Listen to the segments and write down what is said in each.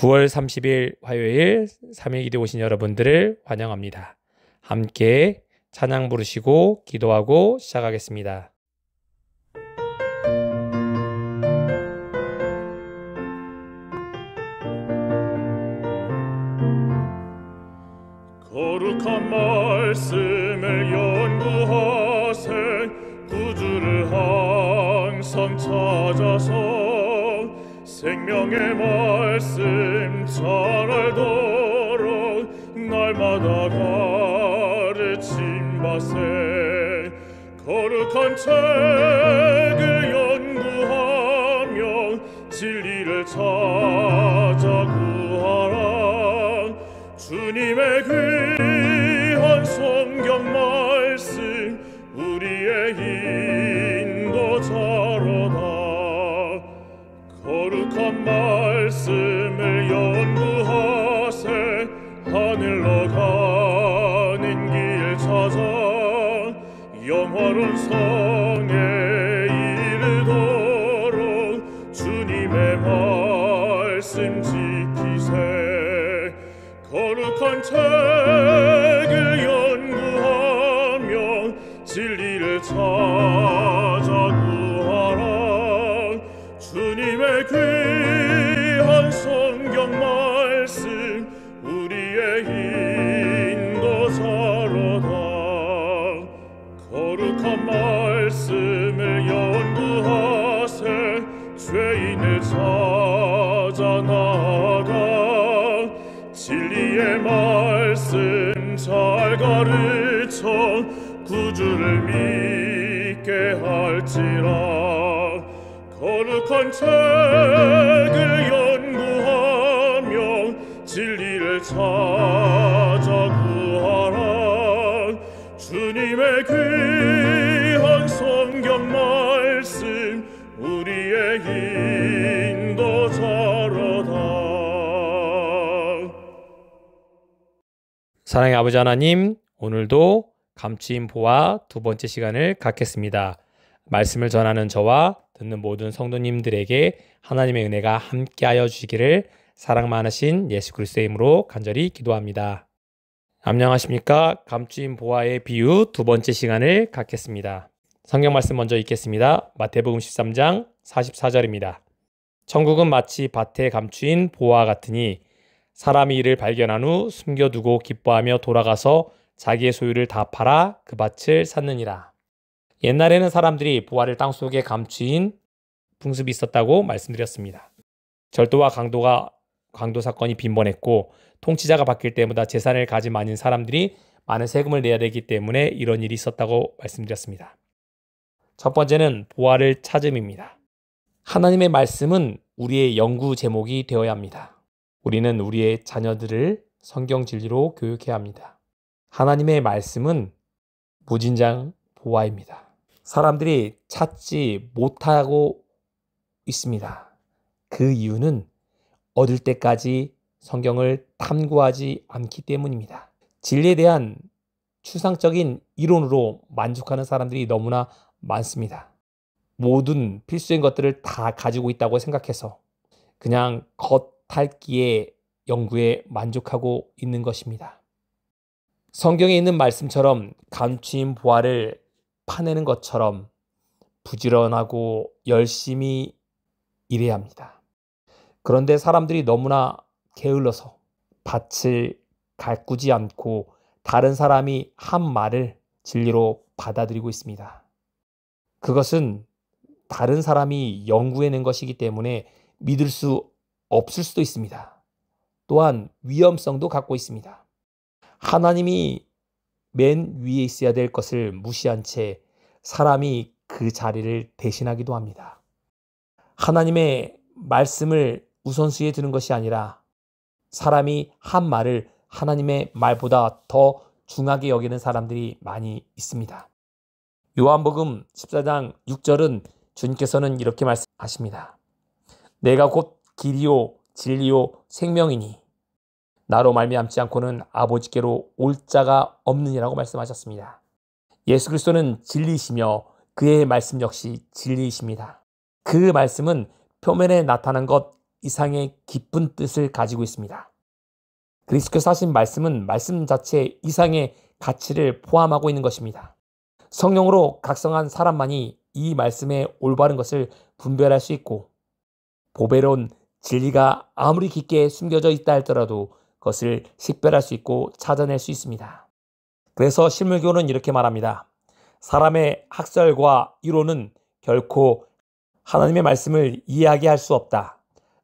9월 30일 화요일 3일 기도 오신 여러분들을 환영합니다. 함께 찬양 부르시고 기도하고 시작하겠습니다. 거룩한 말씀을 연구하세 구주를 항상 찾아서 생명의 말씀 잘 알도록 날마다 가르침받세 거룩한 책을 연구하며 진리를 찾아 구하라 주님의 귀한 성경 말씀 우리의 인도자로다 거룩한 말씀을 연구하세 하늘로 가는 길 찾아 영화로운 성에 이르도록 주님의 말씀 지키세 거룩한 책을 연구하며 진리를 찾아 구하라 주님의 귀한 성경 말씀 우리의 인도자로다 거룩한 말씀을 연구하세 죄인을 찾아 나아가 진리의 말씀 잘 가르쳐 구주를 믿게 할지라 거룩한 책을 연구하며 진리를 찾아 구하라 주님의 귀한 성경 말씀 우리의 인도자로다 사랑의 아버지 하나님, 오늘도 감추인 보화 두 번째 시간을 갖겠습니다. 말씀을 전하는 저와 듣는 모든 성도님들에게 하나님의 은혜가 함께하여 주시기를 사랑 많으신 예수 그리스도의 이름으로 간절히 기도합니다. 안녕하십니까? 감추인 보화의 비유 두 번째 시간을 갖겠습니다. 성경 말씀 먼저 읽겠습니다. 마태복음 13장 44절입니다. 천국은 마치 밭에 감추인 보화 같으니 사람이 이를 발견한 후 숨겨두고 기뻐하며 돌아가서 자기의 소유를 다 팔아 그 밭을 샀느니라. 옛날에는 사람들이 보화를 땅속에 감추인 풍습이 있었다고 말씀드렸습니다. 절도와 강도 사건이 빈번했고 통치자가 바뀔 때마다 재산을 가진 많은 사람들이 많은 세금을 내야 되기 때문에 이런 일이 있었다고 말씀드렸습니다. 첫 번째는 보화를 찾음입니다. 하나님의 말씀은 우리의 연구 제목이 되어야 합니다. 우리는 우리의 자녀들을 성경 진리로 교육해야 합니다. 하나님의 말씀은 무진장 보화입니다. 사람들이 찾지 못하고 있습니다. 그 이유는 얻을 때까지 성경을 탐구하지 않기 때문입니다. 진리에 대한 추상적인 이론으로 만족하는 사람들이 너무나 많습니다. 모든 필수적인 것들을 다 가지고 있다고 생각해서 그냥 겉핥기의 연구에 만족하고 있는 것입니다. 성경에 있는 말씀처럼 감추인 보화를 파내는 것처럼 부지런하고 열심히 일해야 합니다. 그런데 사람들이 너무나 게을러서 밭을 가꾸지 않고 다른 사람이 한 말을 진리로 받아들이고 있습니다. 그것은 다른 사람이 연구해낸 것이기 때문에 믿을 수 없을 수도 있습니다. 또한 위험성도 갖고 있습니다. 하나님이 맨 위에 있어야 될 것을 무시한 채 사람이 그 자리를 대신하기도 합니다. 하나님의 말씀을 우선순위에 두는 것이 아니라 사람이 한 말을 하나님의 말보다 더 중하게 여기는 사람들이 많이 있습니다. 요한복음 14장 6절은 주님께서는 이렇게 말씀하십니다. 내가 곧 길이요 진리요 생명이니 나로 말미암지 않고는 아버지께로 올 자가 없느니라고 말씀하셨습니다. 예수 그리스도는 진리이시며 그의 말씀 역시 진리이십니다. 그 말씀은 표면에 나타난 것 이상의 깊은 뜻을 가지고 있습니다. 그리스도께서 하신 말씀은 말씀 자체 이상의 가치를 포함하고 있는 것입니다. 성령으로 각성한 사람만이 이 말씀의 올바른 것을 분별할 수 있고, 보배로운 진리가 아무리 깊게 숨겨져 있다 할지라도 그것을 식별할 수 있고 찾아낼 수 있습니다. 그래서 실물교훈은 이렇게 말합니다. 사람의 학설과 이론은 결코 하나님의 말씀을 이해하게 할 수 없다.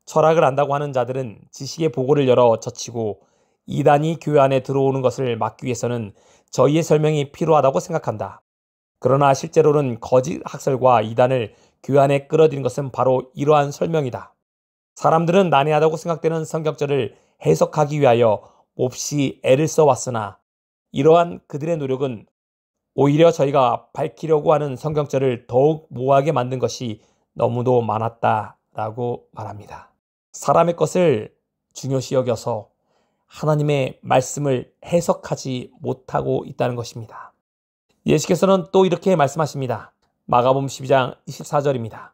철학을 안다고 하는 자들은 지식의 보고를 열어 젖히고 이단이 교회 안에 들어오는 것을 막기 위해서는 저희의 설명이 필요하다고 생각한다. 그러나 실제로는 거짓 학설과 이단을 교회 안에 끌어들인 것은 바로 이러한 설명이다. 사람들은 난해하다고 생각되는 성경절을 해석하기 위하여 몹시 애를 써왔으나 이러한 그들의 노력은 오히려 저희가 밝히려고 하는 성경절을 더욱 모호하게 만든 것이 너무도 많았다라고 말합니다. 사람의 것을 중요시 여겨서 하나님의 말씀을 해석하지 못하고 있다는 것입니다. 예수께서는 또 이렇게 말씀하십니다. 마가복음 12장 24절입니다.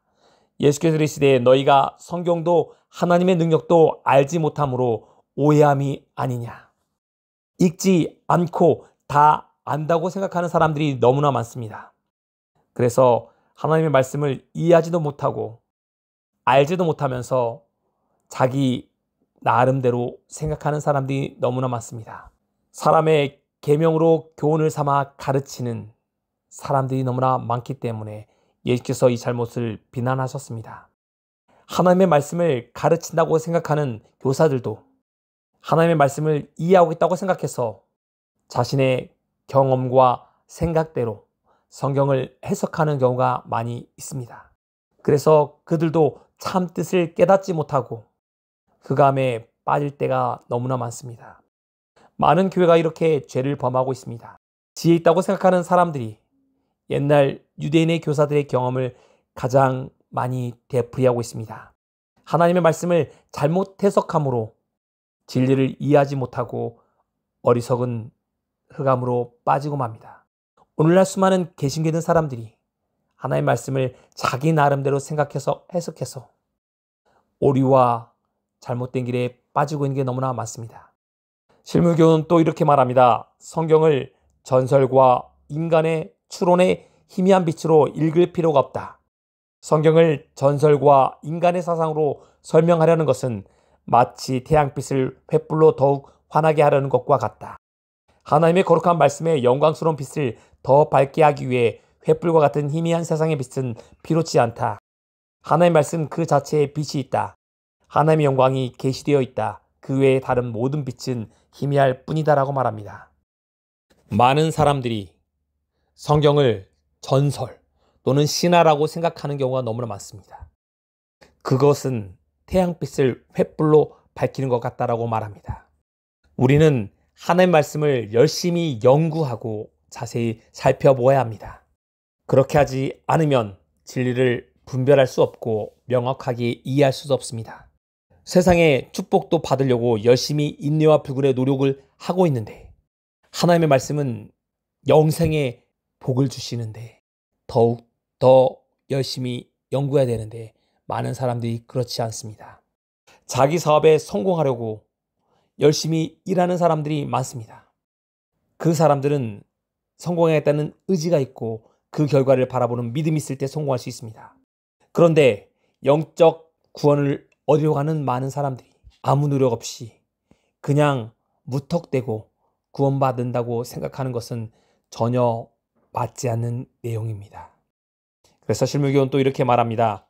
예수께서 이르시되 너희가 성경도 하나님의 능력도 알지 못함으로 오해함이 아니냐. 읽지 않고 다 안다고 생각하는 사람들이 너무나 많습니다. 그래서 하나님의 말씀을 이해하지도 못하고 알지도 못하면서 자기 나름대로 생각하는 사람들이 너무나 많습니다. 사람의 계명으로 교훈을 삼아 가르치는 사람들이 너무나 많기 때문에 예수께서 이 잘못을 비난하셨습니다. 하나님의 말씀을 가르친다고 생각하는 교사들도 하나님의 말씀을 이해하고 있다고 생각해서 자신의 경험과 생각대로 성경을 해석하는 경우가 많이 있습니다. 그래서 그들도 참 뜻을 깨닫지 못하고 흑암에 빠질 때가 너무나 많습니다. 많은 교회가 이렇게 죄를 범하고 있습니다. 지혜 있다고 생각하는 사람들이 옛날 유대인의 교사들의 경험을 가장 많이 되풀이하고 있습니다. 하나님의 말씀을 잘못 해석함으로 진리를 이해하지 못하고 어리석은 흑암으로 빠지고 맙니다. 오늘날 수많은 개신교된 사람들이 하나님의 말씀을 자기 나름대로 생각해서 해석해서 오류와 잘못된 길에 빠지고 있는 게 너무나 많습니다. 실물교훈은 또 이렇게 말합니다. 성경을 전설과 인간의 추론의 희미한 빛으로 읽을 필요가 없다. 성경을 전설과 인간의 사상으로 설명하려는 것은 마치 태양빛을 횃불로 더욱 환하게 하려는 것과 같다. 하나님의 거룩한 말씀의 영광스러운 빛을 더 밝게 하기 위해 횃불과 같은 희미한 세상의 빛은 필요치 않다. 하나님의 말씀 그 자체에 빛이 있다. 하나님의 영광이 계시되어 있다. 그 외에 다른 모든 빛은 희미할 뿐이다라고 말합니다. 많은 사람들이 성경을 전설 또는 신화라고 생각하는 경우가 너무나 많습니다. 그것은 태양빛을 횃불로 밝히는 것 같다라고 말합니다. 우리는 하나님의 말씀을 열심히 연구하고 자세히 살펴보아야 합니다. 그렇게 하지 않으면 진리를 분별할 수 없고 명확하게 이해할 수도 없습니다. 세상의 축복도 받으려고 열심히 인내와 불굴의 노력을 하고 있는데 하나님의 말씀은 영생의 복을 주시는데 더욱 더 열심히 연구해야 되는데 많은 사람들이 그렇지 않습니다. 자기 사업에 성공하려고 열심히 일하는 사람들이 많습니다. 그 사람들은 성공하겠다는 의지가 있고 그 결과를 바라보는 믿음이 있을 때 성공할 수 있습니다. 그런데 영적 구원을 얻으려고 하는 많은 사람들이 아무 노력 없이 그냥 무턱대고 구원받는다고 생각하는 것은 전혀 맞지 않는 내용입니다. 그래서 실물교훈은 또 이렇게 말합니다.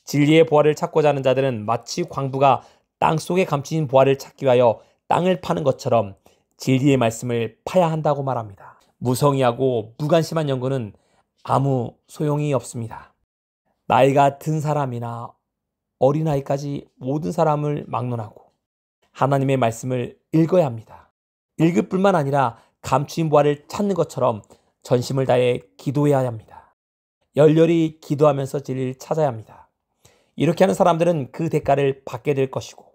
진리의 보화를 찾고자 하는 자들은 마치 광부가 땅속에 감추인 보화를 찾기 위하여 땅을 파는 것처럼 진리의 말씀을 파야 한다고 말합니다. 무성의하고 무관심한 연구는 아무 소용이 없습니다. 나이가 든 사람이나 어린아이까지 모든 사람을 막론하고 하나님의 말씀을 읽어야 합니다. 읽을 뿐만 아니라 감추인 보화를 찾는 것처럼 전심을 다해 기도해야 합니다. 열렬히 기도하면서 진리를 찾아야 합니다. 이렇게 하는 사람들은 그 대가를 받게 될 것이고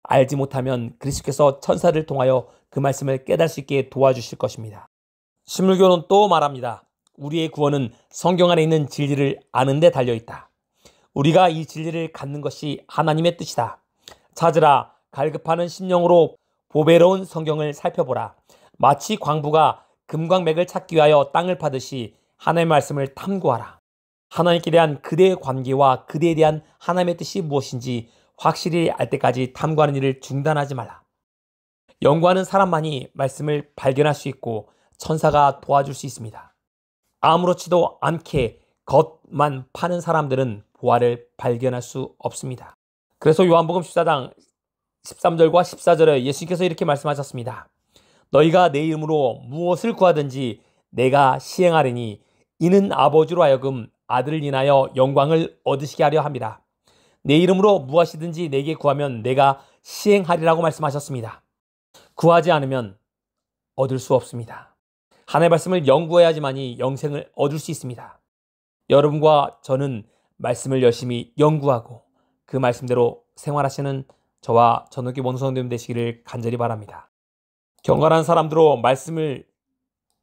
알지 못하면 그리스도께서 천사를 통하여 그 말씀을 깨달을 수 있게 도와주실 것입니다. 실물교훈은 또 말합니다. 우리의 구원은 성경 안에 있는 진리를 아는 데 달려있다. 우리가 이 진리를 갖는 것이 하나님의 뜻이다. 찾으라, 갈급하는 심령으로 보배로운 성경을 살펴보라. 마치 광부가 금광맥을 찾기 위하여 땅을 파듯이 하나님의 말씀을 탐구하라. 하나님께 대한 그대의 관계와 그대에 대한 하나님의 뜻이 무엇인지 확실히 알 때까지 탐구하는 일을 중단하지 말라. 연구하는 사람만이 말씀을 발견할 수 있고 천사가 도와줄 수 있습니다. 아무렇지도 않게 겉만 파는 사람들은 보화를 발견할 수 없습니다. 그래서 요한복음 14장 13절과 14절에 예수님께서 이렇게 말씀하셨습니다. 너희가 내 이름으로 무엇을 구하든지 내가 시행하리니 이는 아버지로 하여금 아들을 인하여 영광을 얻으시게 하려 합니다. 내 이름으로 무엇이든지 내게 구하면 내가 시행하리라고 말씀하셨습니다. 구하지 않으면 얻을 수 없습니다. 하나님의 말씀을 연구해야지만이 영생을 얻을 수 있습니다. 여러분과 저는 말씀을 열심히 연구하고 그 말씀대로 생활하시는 저와 전도기 원성도님 되시기를 간절히 바랍니다. 경건한 사람들로 말씀을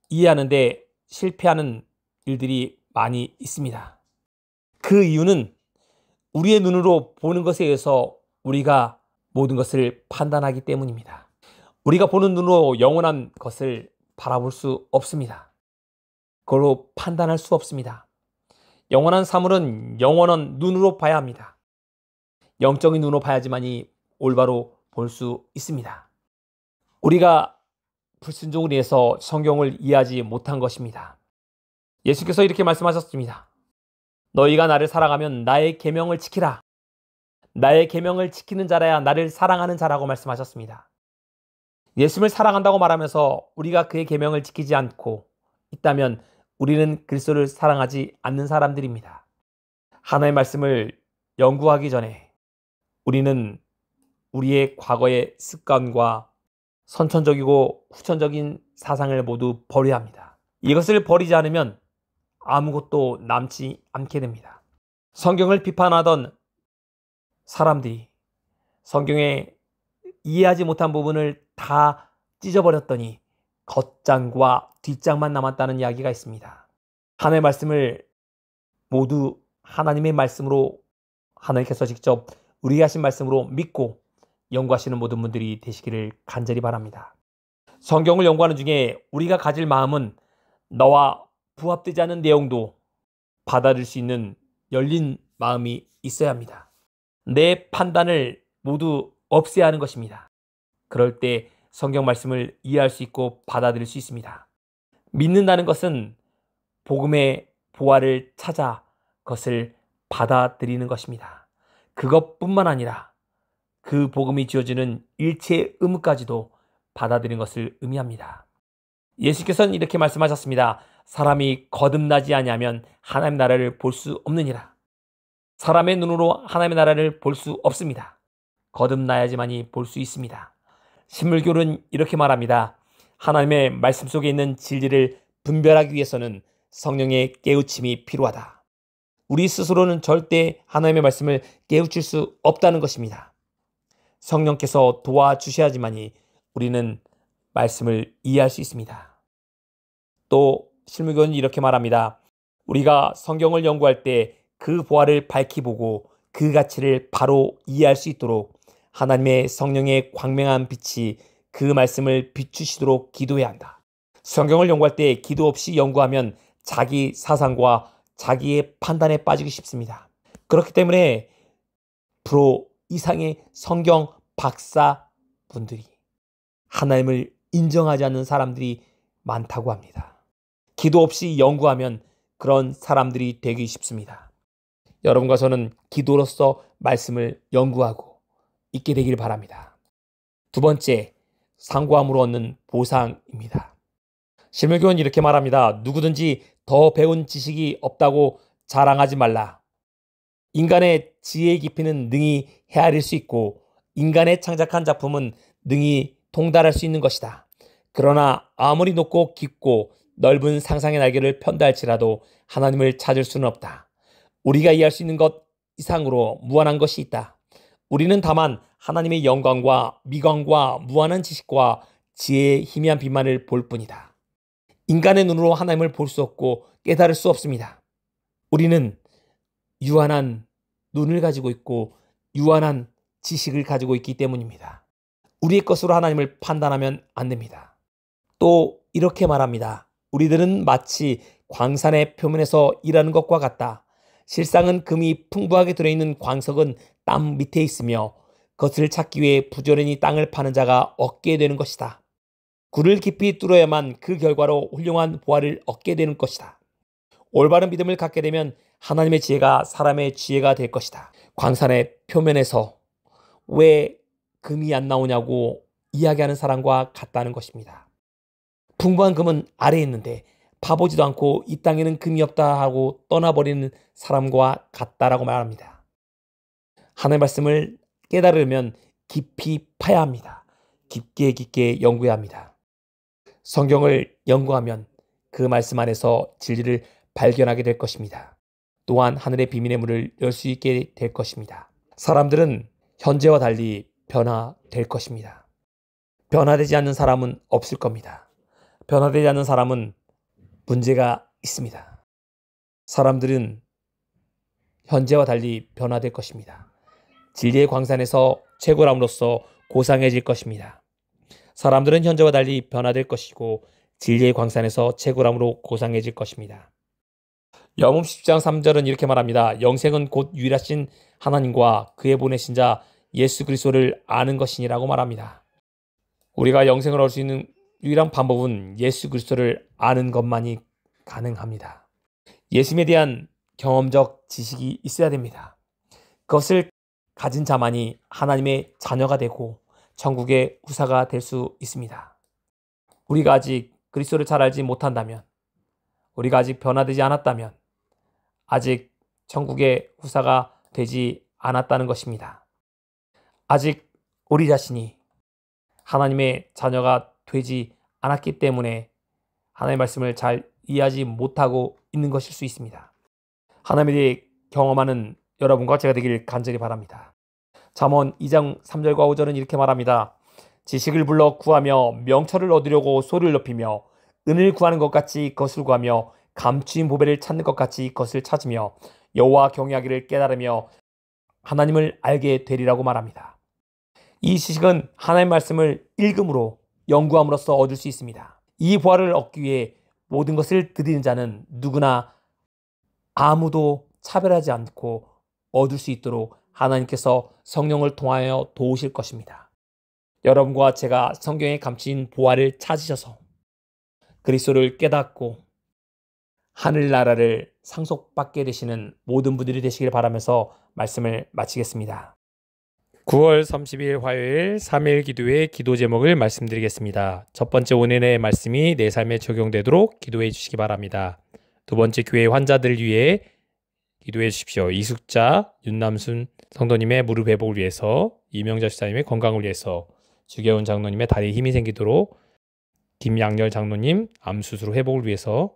이해하는데 실패하는 일들이 많이 있습니다. 그 이유는 우리의 눈으로 보는 것에 의해서 우리가 모든 것을 판단하기 때문입니다. 우리가 보는 눈으로 영원한 것을 바라볼 수 없습니다. 그걸로 판단할 수 없습니다. 영원한 사물은 영원한 눈으로 봐야 합니다. 영적인 눈으로 봐야지만이 올바로 볼 수 있습니다. 우리가 불순종을 위해서 성경을 이해하지 못한 것입니다. 예수께서 이렇게 말씀하셨습니다. 너희가 나를 사랑하면 나의 계명을 지키라. 나의 계명을 지키는 자라야 나를 사랑하는 자라고 말씀하셨습니다. 예수님을 사랑한다고 말하면서 우리가 그의 계명을 지키지 않고 있다면 우리는 그리스도를 사랑하지 않는 사람들입니다. 하나님의 말씀을 연구하기 전에 우리는 우리의 과거의 습관과 선천적이고 후천적인 사상을 모두 버려야 합니다. 이것을 버리지 않으면 아무것도 남지 않게 됩니다. 성경을 비판하던 사람들이 성경에 이해하지 못한 부분을 다 찢어버렸더니 겉장과 뒷장만 남았다는 이야기가 있습니다. 하나님의 말씀을 모두 하나님의 말씀으로 하나님께서 직접 우리에게 하신 말씀으로 믿고 연구하시는 모든 분들이 되시기를 간절히 바랍니다. 성경을 연구하는 중에 우리가 가질 마음은 너와 부합되지 않는 내용도 받아들일 수 있는 열린 마음이 있어야 합니다. 내 판단을 모두 없애야 하는 것입니다. 그럴 때 성경 말씀을 이해할 수 있고 받아들일 수 있습니다. 믿는다는 것은 복음의 보화를 찾아 그것을 받아들이는 것입니다. 그것뿐만 아니라 그 복음이 지어지는 일체의 의무까지도 받아들이는 것을 의미합니다. 예수께서는 이렇게 말씀하셨습니다. 사람이 거듭나지 아니하면 하나님의 나라를 볼 수 없느니라. 사람의 눈으로 하나님의 나라를 볼 수 없습니다. 거듭나야지만이 볼 수 있습니다. 신물교는 이렇게 말합니다. 하나님의 말씀 속에 있는 진리를 분별하기 위해서는 성령의 깨우침이 필요하다. 우리 스스로는 절대 하나님의 말씀을 깨우칠 수 없다는 것입니다. 성령께서 도와주셔야지만이 우리는 말씀을 이해할 수 있습니다. 또 실무교는 이렇게 말합니다. 우리가 성경을 연구할 때 그 보화를 밝히 보고 그 가치를 바로 이해할 수 있도록 하나님의 성령의 광명한 빛이 그 말씀을 비추시도록 기도해야 한다. 성경을 연구할 때 기도 없이 연구하면 자기 사상과 자기의 판단에 빠지기 쉽습니다. 그렇기 때문에 프로 이상의 성경 박사분들이 하나님을 인정하지 않는 사람들이 많다고 합니다. 기도 없이 연구하면 그런 사람들이 되기 쉽습니다. 여러분과 저는 기도로서 말씀을 연구하고 있게 되길 바랍니다. 두 번째, 상고함으로 얻는 보상입니다. 실물교는 이렇게 말합니다. 누구든지 더 배운 지식이 없다고 자랑하지 말라. 인간의 지혜의 깊이는 능히 헤아릴 수 있고 인간의 창작한 작품은 능히 통달할 수 있는 것이다. 그러나 아무리 높고 깊고 넓은 상상의 날개를 편다 할지라도 하나님을 찾을 수는 없다. 우리가 이해할 수 있는 것 이상으로 무한한 것이 있다. 우리는 다만 하나님의 영광과 미광과 무한한 지식과 지혜의 희미한 빛만을 볼 뿐이다. 인간의 눈으로 하나님을 볼 수 없고 깨달을 수 없습니다. 우리는 유한한 눈을 가지고 있고 유한한 지식을 가지고 있기 때문입니다. 우리의 것으로 하나님을 판단하면 안 됩니다. 또 이렇게 말합니다. 우리들은 마치 광산의 표면에서 일하는 것과 같다. 실상은 금이 풍부하게 들어있는 광석은 땅 밑에 있으며 그것을 찾기 위해 부지런히 땅을 파는 자가 얻게 되는 것이다. 굴을 깊이 뚫어야만 그 결과로 훌륭한 보화를 얻게 되는 것이다. 올바른 믿음을 갖게 되면 하나님의 지혜가 사람의 지혜가 될 것이다. 광산의 표면에서 왜 금이 안 나오냐고 이야기하는 사람과 같다는 것입니다. 풍부한 금은 아래에 있는데 파보지도 않고 이 땅에는 금이 없다 하고 떠나버리는 사람과 같다라고 말합니다. 하나님의 말씀을 깨달으려면 깊이 파야 합니다. 깊게 연구해야 합니다. 성경을 연구하면 그 말씀 안에서 진리를 발견하게 될 것입니다. 또한 하늘의 비밀의 문을 열 수 있게 될 것입니다. 사람들은 현재와 달리 변화될 것입니다. 변화되지 않는 사람은 없을 겁니다. 변화되지 않는 사람은 문제가 있습니다. 사람들은 현재와 달리 변화될 것입니다. 진리의 광산에서 채굴함으로써 고상해질 것입니다. 사람들은 현재와 달리 변화될 것이고 진리의 광산에서 채굴함으로 고상해질 것입니다. 요한복음 10장 3절은 이렇게 말합니다. 영생은 곧 유일하신 하나님과 그의 보내신 자 예수 그리스도를 아는 것이니라고 말합니다. 우리가 영생을 얻을 수 있는 유일한 방법은 예수 그리스도를 아는 것만이 가능합니다. 예수님에 대한 경험적 지식이 있어야 됩니다. 그것을 가진 자만이 하나님의 자녀가 되고 천국의 후사가 될 수 있습니다. 우리가 아직 그리스도를 잘 알지 못한다면, 우리가 아직 변화되지 않았다면 아직 천국의 후사가 되지 않았다는 것입니다. 아직 우리 자신이 하나님의 자녀가 되지 않았기 때문에 하나님의 말씀을 잘 이해하지 못하고 있는 것일 수 있습니다. 하나님에 대해 경험하는 여러분과 제가 되기를 간절히 바랍니다. 잠언 2장 3절과 5절은 이렇게 말합니다. 지식을 불러 구하며 명철을 얻으려고 소리를 높이며 은을 구하는 것 같이 그것을 구하며 감추인 보배를 찾는 것 같이 그것을 찾으며 여호와 경외하기를 깨달으며 하나님을 알게 되리라고 말합니다. 이 지식은 하나님의 말씀을 읽음으로 연구함으로써 얻을 수 있습니다. 이 보화를 얻기 위해 모든 것을 드리는 자는 누구나 아무도 차별하지 않고 얻을 수 있도록 하나님께서 성령을 통하여 도우실 것입니다. 여러분과 제가 성경에 감추인 보화를 찾으셔서 그리스도를 깨닫고 하늘나라를 상속받게 되시는 모든 분들이 되시길 바라면서 말씀을 마치겠습니다. 9월 30일 화요일 3일 기도의 기도 제목을 말씀드리겠습니다. 첫 번째, 오늘의 말씀이 내 삶에 적용되도록 기도해 주시기 바랍니다. 두 번째, 교회 환자들을 위해 기도해 주십시오. 이숙자, 윤남순 성도님의 무릎 회복을 위해서, 이명자 집사님의 건강을 위해서, 주계훈 장로님의 다리에 힘이 생기도록, 김양열 장로님 암 수술 회복을 위해서,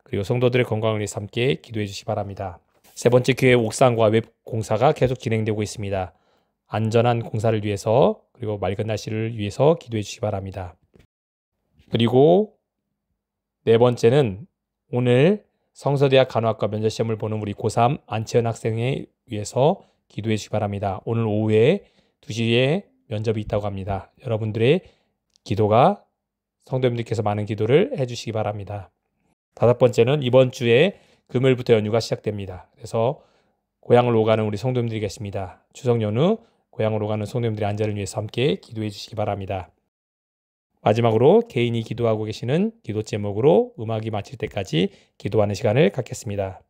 그리고 성도들의 건강을 위해서 함께 기도해 주시기 바랍니다. 세 번째, 교회 옥상과 웹 공사가 계속 진행되고 있습니다. 안전한 공사를 위해서, 그리고 맑은 날씨를 위해서 기도해 주시기 바랍니다. 그리고 네 번째는 오늘 성서대학 간호학과 면접시험을 보는 우리 고3 안채연 학생에 위해서 기도해 주시기 바랍니다. 오늘 오후에 2시에 면접이 있다고 합니다. 여러분들의 기도가 성도님들께서 많은 기도를 해주시기 바랍니다. 다섯 번째는 이번 주에 금요일부터 연휴가 시작됩니다. 그래서 고향을 오가는 우리 성도님들이 계십니다. 추석 연휴 고향을 오가는 성도님들의 안전을 위해서 함께 기도해 주시기 바랍니다. 마지막으로 개인이 기도하고 계시는 기도 제목으로 음악이 마칠 때까지 기도하는 시간을 갖겠습니다.